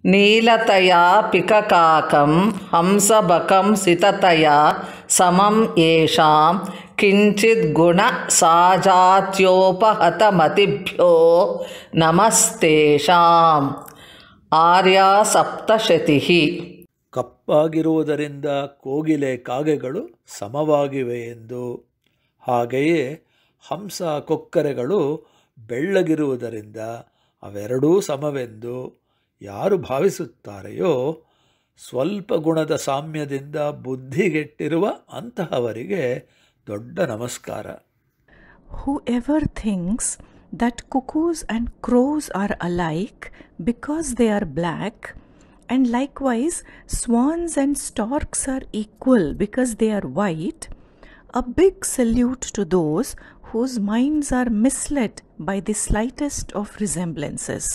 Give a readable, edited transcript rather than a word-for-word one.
ನೀಲತಯಾ ಪಿಕಕಾಕಂ ಹಂಸಬಕಂ ಸಿತತಯಾ ಸಮಂ ಯೇಷಾಂ ಕಿಂಚಿದ್ ಗುಣ ಸಾಜಾತ್ಯೋಪಹತಮತಿಭ್ಯೋ ನಮಸ್ತೇಷಾಂ. ಆರ್ಯಾ ಸಪ್ತಶತಿಃ. ಕಪ್ಪಾಗಿರುವುದರಿಂದ ಕೋಗಿಲೆ ಕಾಗೆಗಳು ಸಮವಾಗಿವೆ ಎಂದು, ಹಾಗೆಯೇ ಹಂಸ ಕೊಕ್ಕರೆಗಳು ಬೆಳ್ಳಗಿರುವುದರಿಂದ ಅವೆರಡೂ ಸಮವೆಂದು ಯಾರು ಭಾವಿಸುತ್ತಾರೆಯೋ ಸ್ವಲ್ಪ ಗುಣದ ಸಾಮ್ಯದಿಂದ ಬುದ್ಧಿಗೆಟ್ಟಿರುವ ಅಂತಹವರಿಗೆ ದೊಡ್ಡ ನಮಸ್ಕಾರ. Whoever thinks that cuckoos and crows are alike because they are black, and likewise swans and storks are equal because they are white, a big salute to those whose minds are misled by the slightest of resemblances.